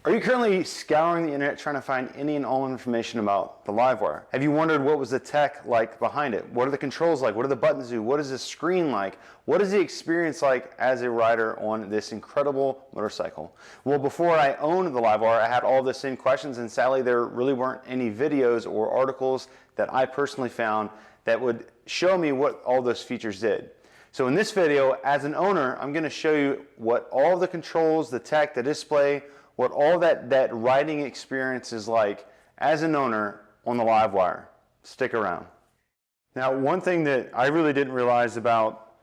Are you currently scouring the internet trying to find any and all information about the LiveWire? Have you wondered what was the tech like behind it? What are the controls like? What do the buttons do? What is the screen like? What is the experience like as a rider on this incredible motorcycle? Well, before I owned the LiveWire, I had all the same questions, and sadly there really weren't any videos or articles that I personally found that would show me what all those features did. So in this video, as an owner, I'm going to show you what all the controls, the tech, the display, what all that riding experience is like as an owner on the LiveWire. Stick around. Now, one thing that I really didn't realize about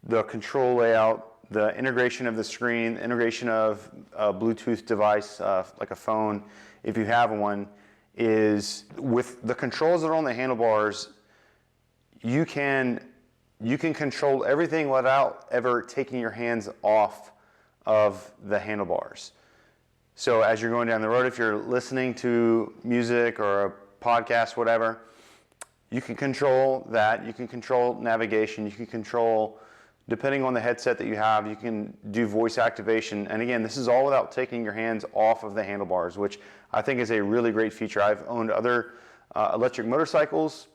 the control layout, the integration of the screen, integration of a Bluetooth device like a phone, if you have one, is with the controls that are on the handlebars, you can control everything without ever taking your hands off of the handlebars. So as you're going down the road, if you're listening to music or a podcast, whatever, you can control that. You can control navigation. You can control, depending on the headset that you have, you can do voice activation. And again, this is all without taking your hands off of the handlebars, which I think is a really great feature. I've owned other electric motorcycles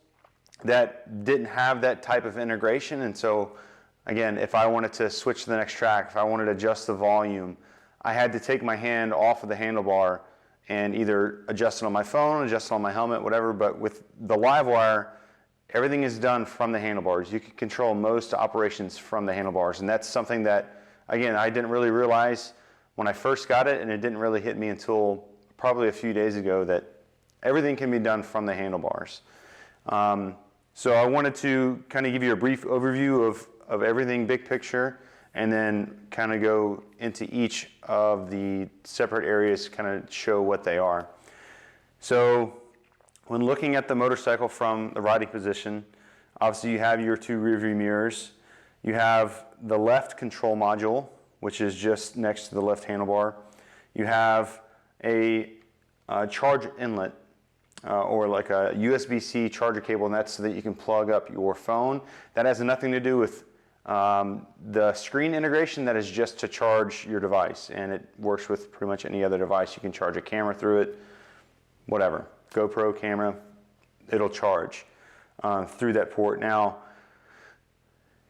that didn't have that type of integration. And so, again, if I wanted to switch to the next track, if I wanted to adjust the volume, I had to take my hand off of the handlebar and either adjust it on my phone, adjust it on my helmet, whatever. But with the LiveWire, everything is done from the handlebars. You can control most operations from the handlebars. And that's something that, again, I didn't really realize when I first got it, and it didn't really hit me until probably a few days ago, that everything can be done from the handlebars. So I wanted to kind of give you a brief overview of everything big picture, and then kind of go into each of the separate areas, kind of show what they are. So when looking at the motorcycle from the riding position, obviously you have your two rear view mirrors. You have the left control module, which is just next to the left handlebar. You have a charge inlet, or like a USB-C charger cable, and that's so that you can plug up your phone. That has nothing to do with the screen integration. That is just to charge your device, and it works with pretty much any other device. You can charge a camera through it, whatever, GoPro camera, it'll charge through that port. Now,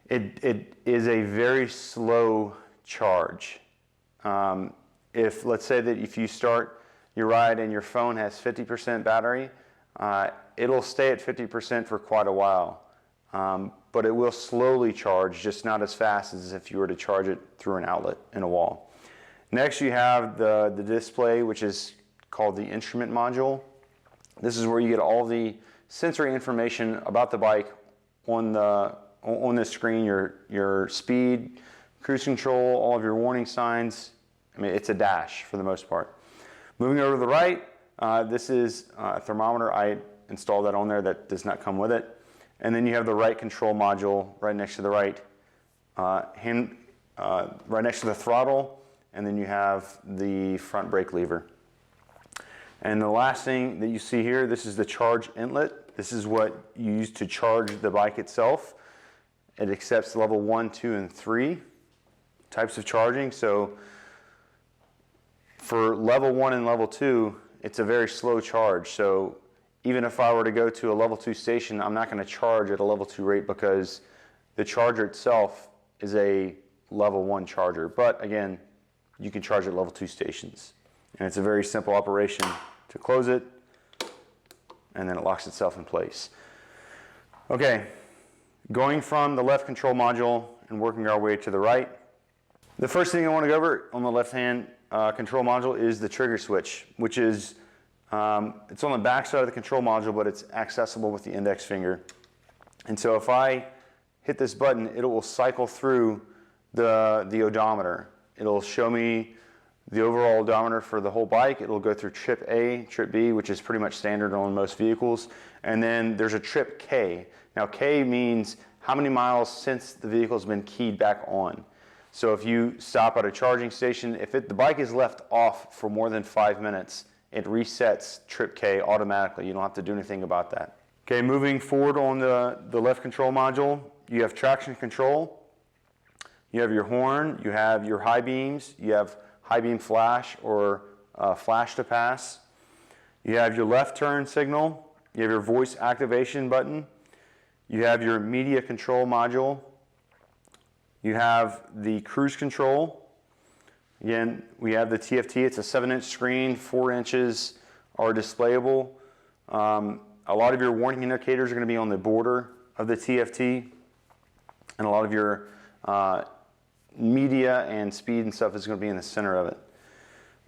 it is a very slow charge. If, let's say that if you start your ride and your phone has 50% battery, it'll stay at 50% for quite a while. But it will slowly charge, just not as fast as if you were to charge it through an outlet in a wall. Next, you have the display, which is called the instrument module. This is where you get all the sensory information about the bike on the screen, your speed, cruise control, all of your warning signs. I mean, it's a dash for the most part. Moving over to the right, this is a thermometer. I installed that on there. That does not come with it. And then you have the right control module right next to the right next to the throttle, and then you have the front brake lever. And the last thing that you see here, this is the charge inlet. This is what you use to charge the bike itself. It accepts level 1, 2, and 3 types of charging. So for level 1 and level 2, it's a very slow charge. So even if I were to go to a level 2 station, I'm not going to charge at a level 2 rate because the charger itself is a level 1 charger. But again, you can charge at level 2 stations. And it's a very simple operation to close it, and then it locks itself in place. Okay, going from the left control module and working our way to the right. The first thing I want to go over on the left-hand control module is the trigger switch, which is it's on the back side of the control module, but it's accessible with the index finger. And so if I hit this button, it will cycle through the odometer. It'll show me the overall odometer for the whole bike. It'll go through trip A, trip B, which is pretty much standard on most vehicles. And then there's a trip K. Now K means how many miles since the vehicle's been keyed back on. So if you stop at a charging station, if the bike is left off for more than 5 minutes, it resets trip K automatically. You don't have to do anything about that. Okay, moving forward on the left control module, you have traction control, you have your horn, you have your high beams, you have high beam flash or flash to pass. You have your left turn signal. You have your voice activation button. You have your media control module. You have the cruise control. Again, we have the TFT. It's a 7-inch screen, 4 inches are displayable. A lot of your warning indicators are going to be on the border of the TFT, and a lot of your media and speed and stuff is going to be in the center of it.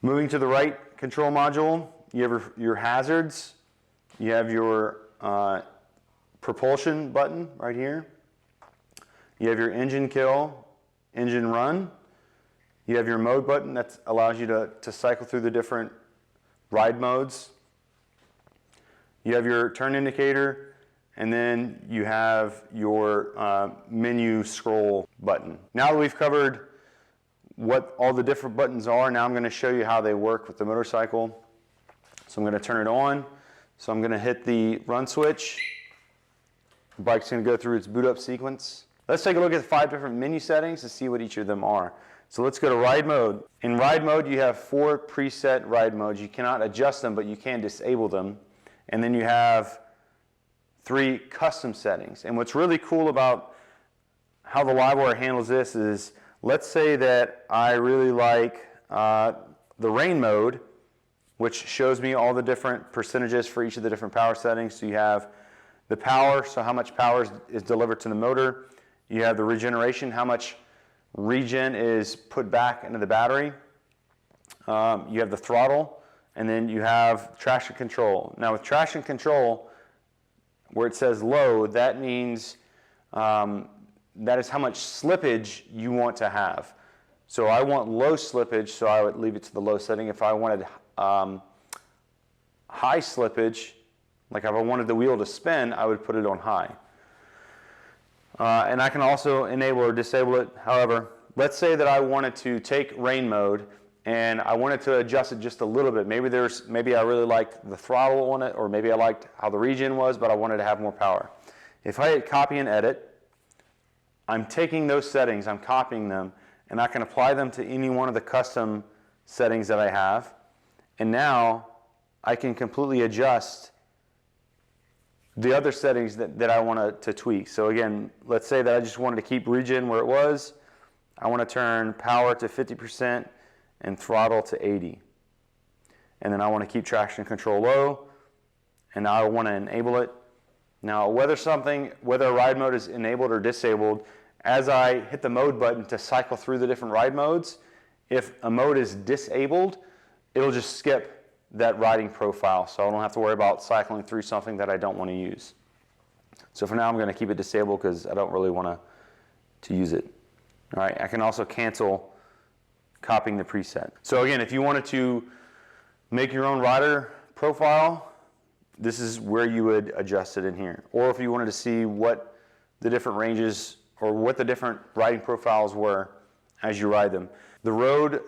Moving to the right control module, you have your hazards. You have your propulsion button right here. You have your engine kill, engine run. You have your mode button that allows you to cycle through the different ride modes. You have your turn indicator, and then you have your menu scroll button. Now that we've covered what all the different buttons are, now I'm going to show you how they work with the motorcycle. So I'm going to turn it on. So I'm going to hit the run switch. The bike's going to go through its boot up sequence. Let's take a look at the 5 different menu settings to see what each of them are. So let's go to ride mode. In ride mode, you have 4 preset ride modes. You cannot adjust them, but you can disable them. And then you have 3 custom settings. And what's really cool about how the LiveWire handles this is, let's say that I really like the rain mode, which shows me all the different percentages for each of the different power settings. So you have the power, so how much power is delivered to the motor. You have the regeneration, how much regen is put back into the battery. You have the throttle, and then you have traction control. Now with traction control, where it says low, that means that is how much slippage you want to have. So I want low slippage, so I would leave it to the low setting. If I wanted high slippage, like if I wanted the wheel to spin, I would put it on high. And I can also enable or disable it. However, let's say that I wanted to take rain mode and I wanted to adjust it just a little bit. Maybe I really liked the throttle on it, or maybe I liked how the regen was, but I wanted to have more power. If I hit copy and edit, I'm taking those settings, I'm copying them, and I can apply them to any one of the custom settings that I have. And now I can completely adjust the other settings that I want to tweak. So again, let's say that I just wanted to keep regen where it was. I want to turn power to 50% and throttle to 80. And then I want to keep traction control low, and now I want to enable it. Now whether a ride mode is enabled or disabled, as I hit the mode button to cycle through the different ride modes, if a mode is disabled, it'll just skip that riding profile, so I don't have to worry about cycling through something that I don't want to use. So for now I'm going to keep it disabled because I don't really want to use it. All right, I can also cancel copying the preset. So again, if you wanted to make your own rider profile, this is where you would adjust it in here. Or if you wanted to see what the different ranges or what the different riding profiles were as you ride them. The road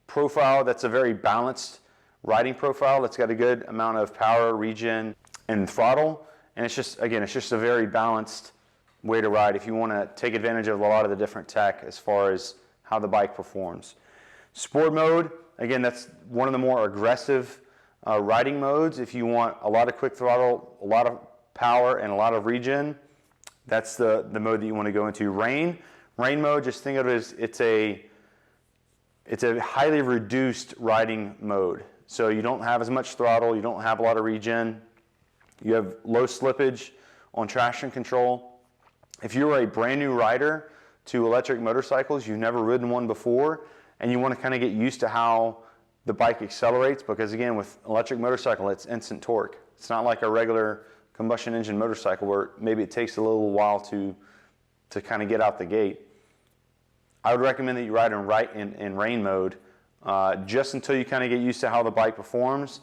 profile, that's a very balanced riding profile. That's got a good amount of power, regen, and throttle. And it's just, again, it's just a very balanced way to ride if you want to take advantage of a lot of the different tech as far as how the bike performs. Sport mode, again, that's one of the more aggressive riding modes. If you want a lot of quick throttle, a lot of power, and a lot of regen, that's the mode that you want to go into. Rain mode, just think of it as it's a highly reduced riding mode. So you don't have as much throttle, you don't have a lot of regen, you have low slippage on traction control. If you're a brand new rider to electric motorcycles, you've never ridden one before, and you want to kind of get used to how the bike accelerates, because again, with electric motorcycle, it's instant torque. It's not like a regular combustion engine motorcycle where maybe it takes a little while to kind of get out the gate. I would recommend that you ride in rain mode just until you kind of get used to how the bike performs,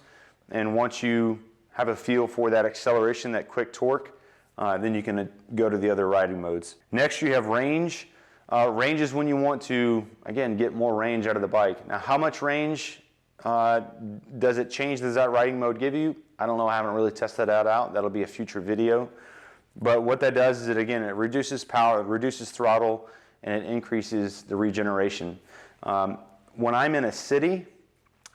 and once you have a feel for that acceleration, that quick torque, then you can go to the other riding modes. Next, you have range. Range is when you want to, again, get more range out of the bike. Now, how much range does it change? Does that riding mode give you? I don't know. I haven't really tested that out. That'll be a future video. But what that does is, it reduces power, it reduces throttle, and it increases the regeneration. When I'm in a city,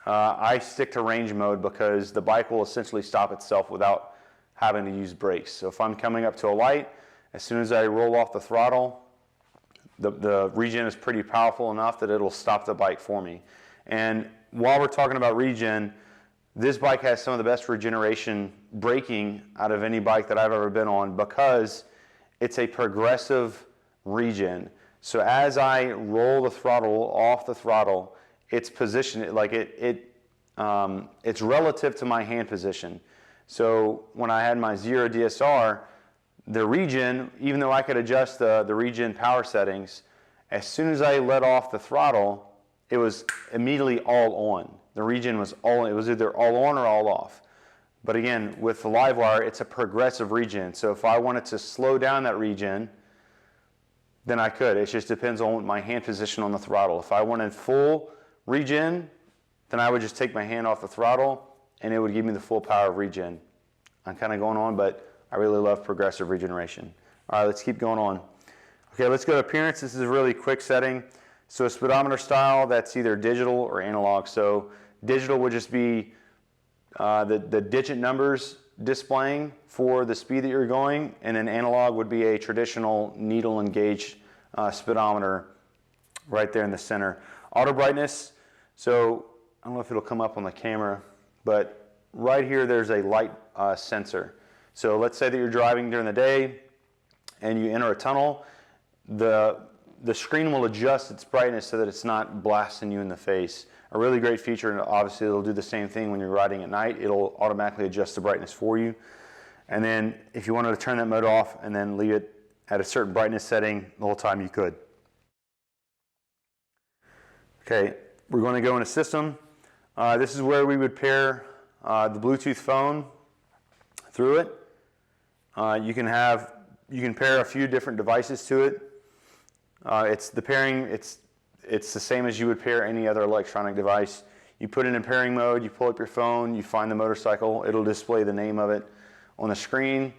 I stick to range mode because the bike will essentially stop itself without having to use brakes. So if I'm coming up to a light, as soon as I roll off the throttle, the regen is pretty powerful enough that it'll stop the bike for me. And while we're talking about regen, this bike has some of the best regeneration braking out of any bike that I've ever been on because it's a progressive regen. So as I roll the throttle off the throttle, it's positioned like it's relative to my hand position. So when I had my Zero DSR, the regen, even though I could adjust the regen power settings, as soon as I let off the throttle, it was immediately all on. The regen was all, it was either all on or all off. But again, with the LiveWire, it's a progressive regen. So if I wanted to slow down that regen, then I could. It just depends on my hand position on the throttle. If I wanted full regen, then I would just take my hand off the throttle and it would give me the full power of regen. I'm kind of going on, but I really love progressive regeneration. All right, let's keep going on. Okay, let's go to appearance. This is a really quick setting. So speedometer style, that's either digital or analog. So digital would just be the digit numbers displaying for the speed that you're going, and then analog would be a traditional needle and gauge speedometer right there in the center. Auto brightness, so I don't know if it'll come up on the camera, but right here there's a light sensor. So let's say that you're driving during the day and you enter a tunnel, the screen will adjust its brightness so that it's not blasting you in the face. A really great feature, and obviously it'll do the same thing when you're riding at night. It'll automatically adjust the brightness for you. And then if you wanted to turn that mode off and then leave it at a certain brightness setting the whole time, you could. Okay, we're going to go into system. This is where we would pair the Bluetooth phone through it. You can pair a few different devices to it. It's the same as you would pair any other electronic device. You put it in pairing mode, you pull up your phone, you find the motorcycle, it'll display the name of it on the screen,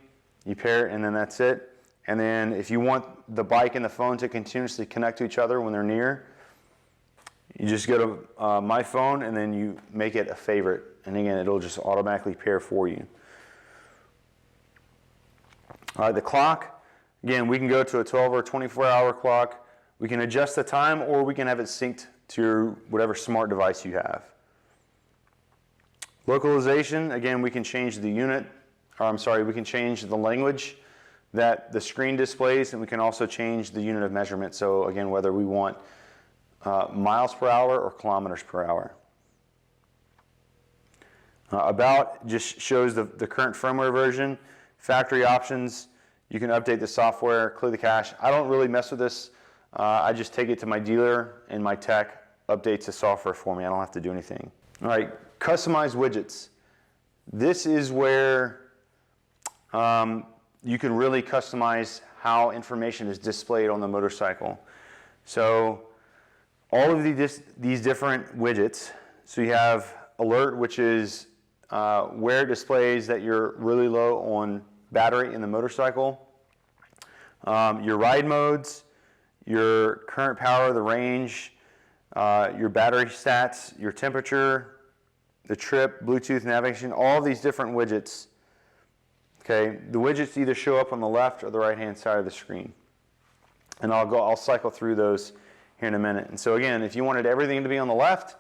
you pair it, and then that's it. And then if you want the bike and the phone to continuously connect to each other when they're near, you just go to My Phone and then you make it a favorite. And again, it'll just automatically pair for you. All right, the clock, again, we can go to a 12 or 24-hour clock. We can adjust the time, or we can have it synced to your whatever smart device you have. Localization, again, we can change the unit, or I'm sorry, we can change the language that the screen displays, and we can also change the unit of measurement. So again, whether we want miles per hour or kilometers per hour. About just shows the current firmware version. Factory options, you can update the software, clear the cache. I don't really mess with this. I just take it to my dealer and my tech updates the software for me. I don't have to do anything. All right, customize widgets. This is where you can really customize how information is displayed on the motorcycle. So all of these different widgets. So you have alert, which is where it displays that you're really low on battery in the motorcycle. Your ride modes, your current power, the range, your battery stats, your temperature, the trip, Bluetooth navigation, all of these different widgets. Okay, the widgets either show up on the left or the right hand side of the screen. And I'll cycle through those here in a minute. And so again, if you wanted everything to be on the left,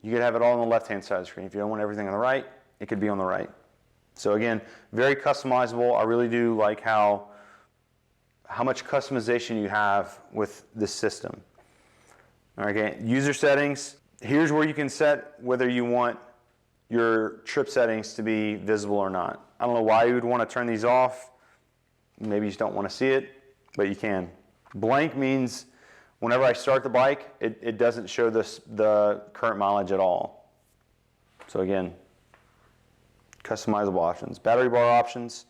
you could have it all on the left hand side of the screen. If you don't want everything on the right, it could be on the right. So again, very customizable. I really do like how much customization you have with this system. Okay, user settings. Here's where you can set whether you want your trip settings to be visible or not. I don't know why you would want to turn these off. Maybe you just don't want to see it, but you can. Blank means whenever I start the bike, it doesn't show the current mileage at all. So again, customizable options. Battery bar options.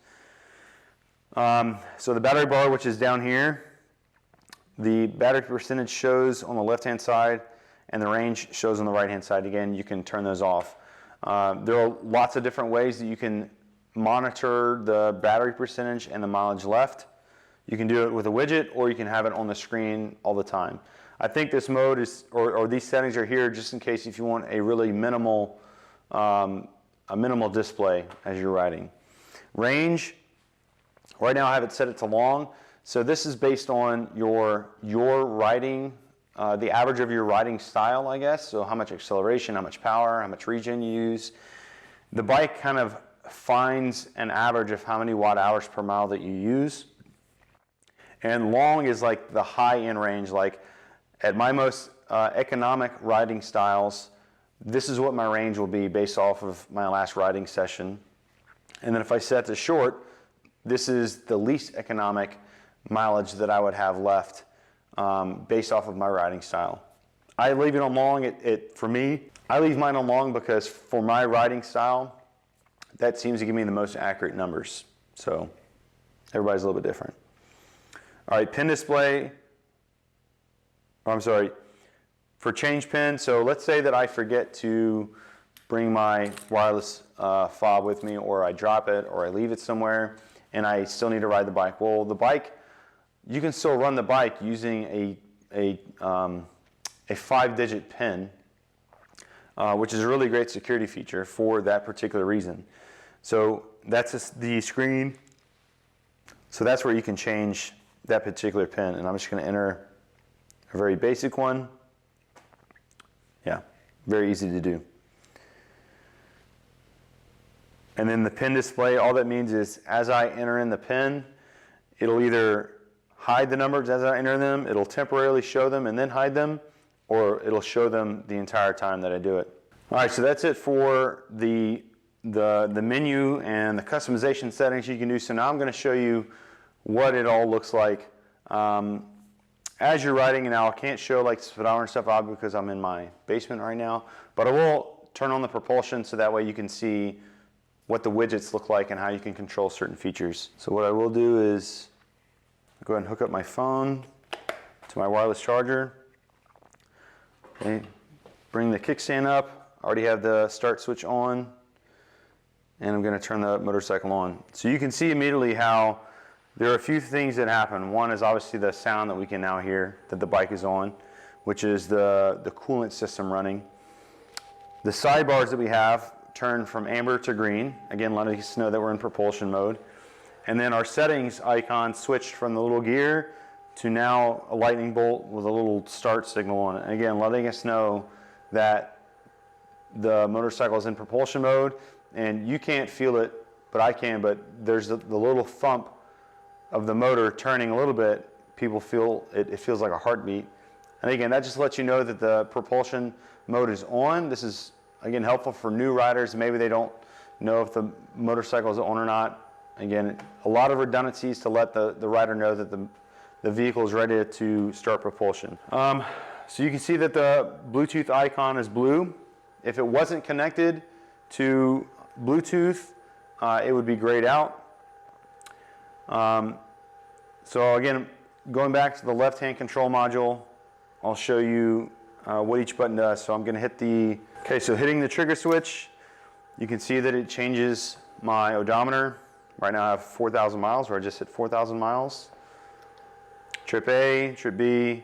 So the battery bar, which is down here, the battery percentage shows on the left-hand side and the range shows on the right-hand side. Again, you can turn those off. There are lots of different ways that you can monitor the battery percentage and the mileage left. You can do it with a widget, or you can have it on the screen all the time. I think this mode is, or these settings are here just in case if you want a really minimal, a minimal display as you're riding. Range, right now I have it set to long. So this is based on your riding, the average of your riding style, I guess. So how much acceleration, how much power, how much regen you use. The bike kind of finds an average of how many watt hours per mile that you use. And long is like the high end range. Like at my most economic riding styles, this is what my range will be based off of my last riding session. And then if I set to short, this is the least economic mileage that I would have left based off of my riding style. I leave it on long. For me, I leave mine on long because for my riding style, that seems to give me the most accurate numbers. So everybody's a little bit different. All right, pin display. Oh, I'm sorry, for change pin. So let's say that I forget to bring my wireless fob with me, or I drop it, or I leave it somewhere, and I still need to ride the bike. Well, the bike, you can still run the bike using a 5-digit pin, which is a really great security feature for that particular reason. So that's the screen. So that's where you can change that particular pin, and I'm just going to enter a very basic one. Yeah, very easy to do. And then the pin display, all that means is as I enter in the pin, it'll either hide the numbers as I enter them, it'll temporarily show them and then hide them, or it'll show them the entire time that I do it. All right, so that's it for the menu and the customization settings you can do. So now I'm going to show you what it all looks like as you're riding. And now I can't show like speedometer and stuff obviously because I'm in my basement right now, but I will turn on the propulsion so that way you can see what the widgets look like and how you can control certain features. So what I will do is go ahead and hook up my phone to my wireless charger. Okay. Bring the kickstand up. I already have the start switch on, and I'm going to turn the motorcycle on. So you can see immediately how there are a few things that happen. One is obviously the sound that we can now hear that the bike is on, which is the coolant system running. The sidebars that we have turn from amber to green, again letting us know that we're in propulsion mode. And then our settings icon switched from the little gear to now a lightning bolt with a little start signal on it. And again, letting us know that the motorcycle is in propulsion mode, and you can't feel it, but I can. But there's the little thump of the motor turning a little bit. People feel it, it feels like a heartbeat. And again, that just lets you know that the propulsion mode is on. This is again helpful for new riders. Maybe they don't know if the motorcycle is on or not. Again, a lot of redundancies to let the rider know that the vehicle is ready to start propulsion. So you can see that the Bluetooth icon is blue. If it wasn't connected to Bluetooth, it would be grayed out. So again, going back to the left-hand control module, I'll show you what each button does. So I'm going to hit so hitting the trigger switch, you can see that it changes my odometer. Right now I have 4,000 miles, where I just hit 4,000 miles. Trip A, Trip B,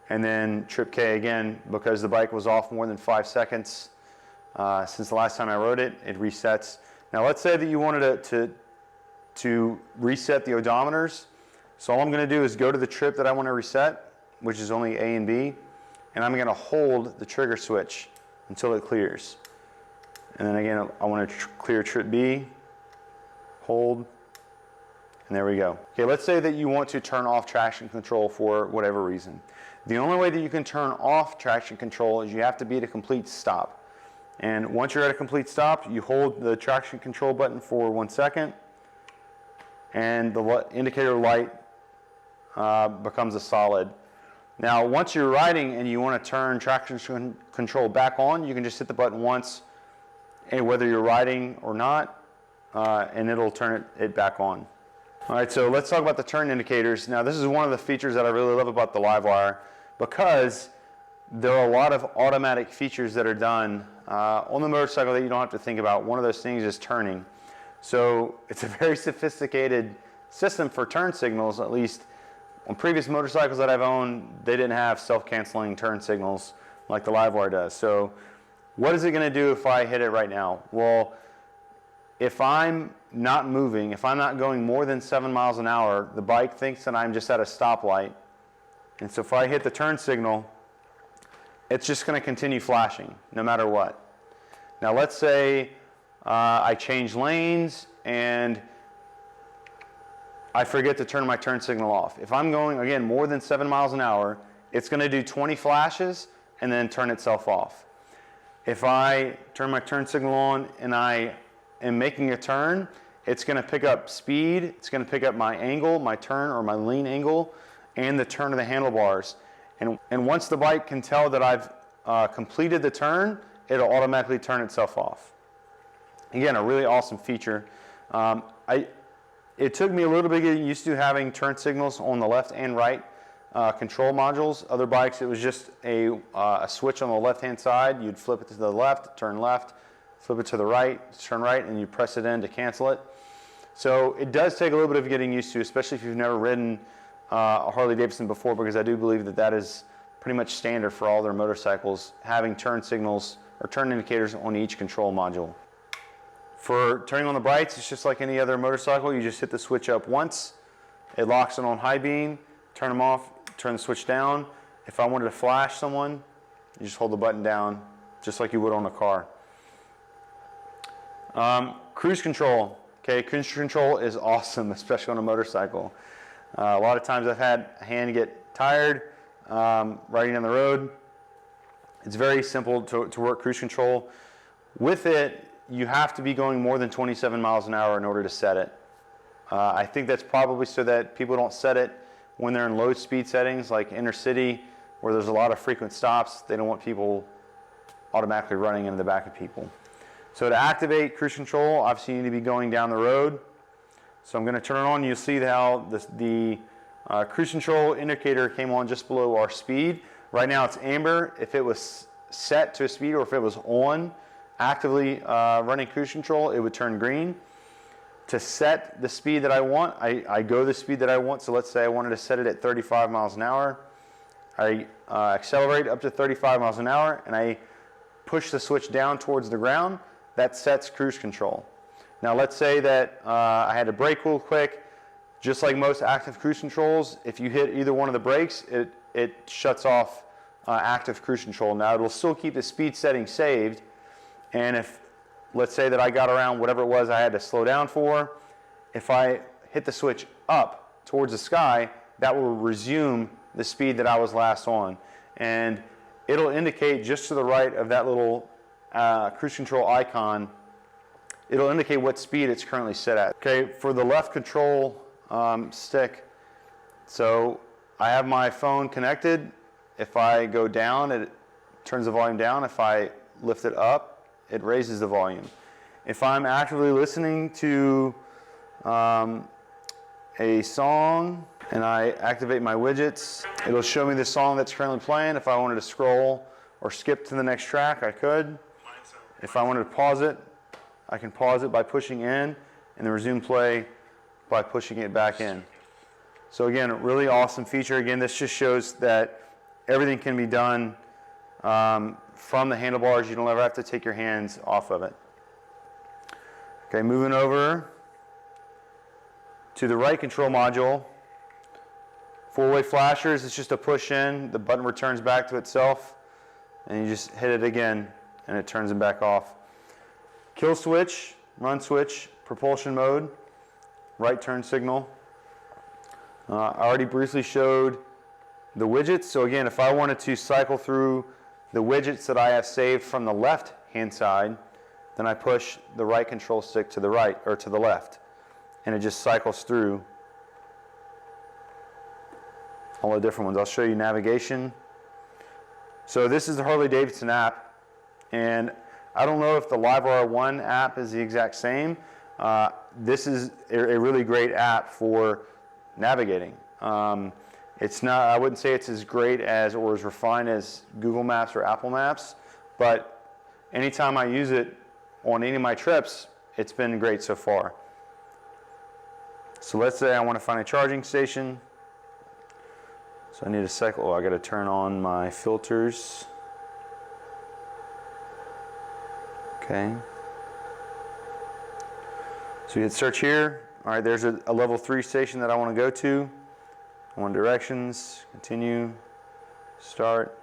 and then Trip K again, because the bike was off more than 5 seconds since the last time I rode it, it resets. Now let's say that you wanted to reset the odometers. So all I'm going to do is go to the trip that I want to reset, which is only A and B, and I'm going to hold the trigger switch until it clears. And then again, I want to clear Trip B, hold, and there we go. Okay, let's say that you want to turn off traction control for whatever reason. The only way that you can turn off traction control is you have to be at a complete stop. And once you're at a complete stop, you hold the traction control button for 1 second, and the indicator light becomes a solid. Now, once you're riding and you want to turn traction control back on, you can just hit the button once, and whether you're riding or not, and it'll turn it back on. All right, so let's talk about the turn indicators. Now, this is one of the features that I really love about the LiveWire, because there are a lot of automatic features that are done on the motorcycle that you don't have to think about. One of those things is turning. So it's a very sophisticated system for turn signals, at least On previous motorcycles that I've owned, they didn't have self-canceling turn signals like the LiveWire does. So what is it going to do if I hit it right now? Well, if I'm not moving, if I'm not going more than 7 miles an hour, the bike thinks that I'm just at a stoplight. And so if I hit the turn signal, it's just going to continue flashing no matter what. Now let's say I change lanes and I forget to turn my turn signal off. If I'm going, again, more than 7 miles an hour, it's going to do 20 flashes and then turn itself off. If I turn my turn signal on and I am making a turn, it's going to pick up speed, it's going to pick up my angle, my turn or my lean angle, and the turn of the handlebars. And once the bike can tell that I've completed the turn, it'll automatically turn itself off. Again, a really awesome feature. It took me a little bit getting used to having turn signals on the left and right control modules. Other bikes, it was just a switch on the left-hand side. You'd flip it to the left, flip it to the right, turn right, and you press it in to cancel it. So it does take a little bit of getting used to, especially if you've never ridden a Harley-Davidson before, because I do believe that that is pretty much standard for all their motorcycles, having turn signals or turn indicators on each control module. For turning on the brights, it's just like any other motorcycle. You just hit the switch up once, it locks it on high beam, turn them off, turn the switch down. If I wanted to flash someone, you just hold the button down, just like you would on a car. Cruise control. Okay, cruise control is awesome, especially on a motorcycle. A lot of times I've had a hand get tired riding down the road. It's very simple to work cruise control. With it, you have to be going more than 27 miles an hour in order to set it. I think that's probably so that people don't set it when they're in low speed settings like inner city where there's a lot of frequent stops. They don't want people automatically running into the back of people. So to activate cruise control, obviously you need to be going down the road. So I'm going to turn it on. You'll see how the cruise control indicator came on just below our speed. Right now it's amber. If it was set to a speed or if it was on, actively running cruise control, it would turn green. To set the speed that I want, I go the speed that I want. So let's say I wanted to set it at 35 miles an hour. I accelerate up to 35 miles an hour and I push the switch down towards the ground. That sets cruise control. Now let's say that I had to brake real quick. Just like most active cruise controls, if you hit either one of the brakes, it shuts off active cruise control. Now it will still keep the speed setting saved, and if, let's say that I got around whatever it was I had to slow down for, if I hit the switch up towards the sky, that will resume the speed that I was last on. And it'll indicate just to the right of that little cruise control icon, it'll indicate what speed it's currently set at. Okay, for the left control stick, so I have my phone connected. If I go down, it turns the volume down. If I lift it up, it raises the volume. If I'm actively listening to a song and I activate my widgets, it'll show me the song that's currently playing. If I wanted to scroll or skip to the next track, I could. If I wanted to pause it, I can pause it by pushing in and then resume play by pushing it back in. So again, a really awesome feature. Again, this just shows that everything can be done from the handlebars. You don't ever have to take your hands off of it. Okay, moving over to the right control module. Four-way flashers, it's just a push in, the button returns back to itself, and you just hit it again and it turns it back off. Kill switch, run switch, propulsion mode, right turn signal. I already briefly showed the widgets. So again, if I wanted to cycle through the widgets that I have saved from the left hand side, then I push the right control stick to the right or to the left, and it just cycles through all the different ones. I'll show you navigation. So this is the Harley-Davidson app, and I don't know if the LiveWire 1 app is the exact same. This is a really great app for navigating. It's not, I wouldn't say it's as great as or as refined as Google Maps or Apple Maps, but anytime I use it on any of my trips, it's been great so far. So let's say I want to find a charging station. So I need to cycle, oh, I gotta turn on my filters. Okay. So you hit search here. All right, there's a level 3 station that I want to go to. I want directions, continue, start.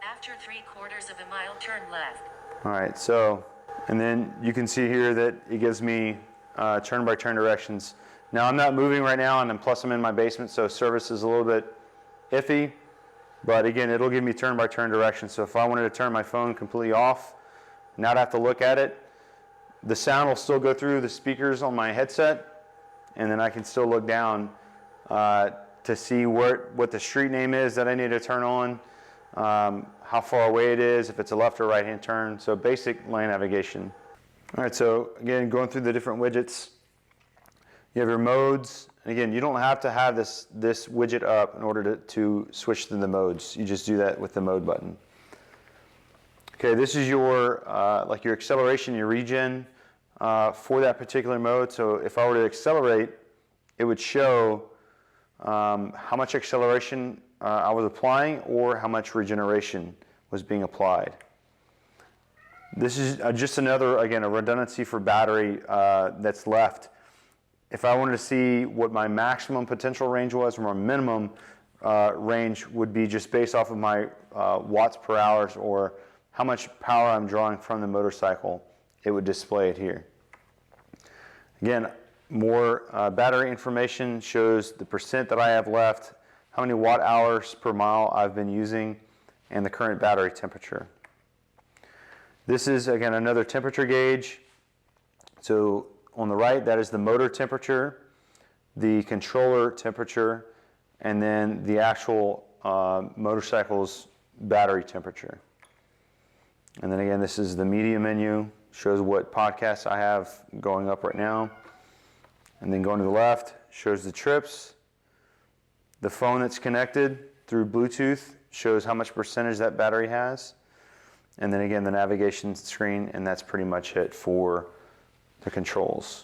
After 3/4 of a mile, turn left. All right, so, and then you can see here that it gives me turn-by-turn directions. Now I'm not moving right now, and plus I'm in my basement, so service is a little bit iffy. But again, it'll give me turn-by-turn directions. So if I wanted to turn my phone completely off, not have to look at it, the sound will still go through the speakers on my headset, and then I can still look down to see what the street name is that I need to turn on, how far away it is, if it's a left or right hand turn, so basic lane navigation. All right, so again, going through the different widgets, you have your modes. Again, you don't have to have this widget up in order to switch to the modes. You just do that with the mode button. Okay, this is your like your acceleration, your regen for that particular mode. So if I were to accelerate, it would show how much acceleration I was applying or how much regeneration was being applied. This is just another, again, a redundancy for battery that's left. If I wanted to see what my maximum potential range was or my minimum range would be just based off of my watts per hours or how much power I'm drawing from the motorcycle, it would display it here. Again, more battery information shows the percent that I have left, how many watt hours per mile I've been using, and the current battery temperature. This is, again, another temperature gauge. So on the right, that is the motor temperature, the controller temperature, and then the actual motorcycle's battery temperature. And then again, this is the media menu, shows what podcasts I have going up right now. And then going to the left, shows the trips. The phone that's connected through Bluetooth shows how much percentage that battery has. And then again, the navigation screen, and that's pretty much it for the controls.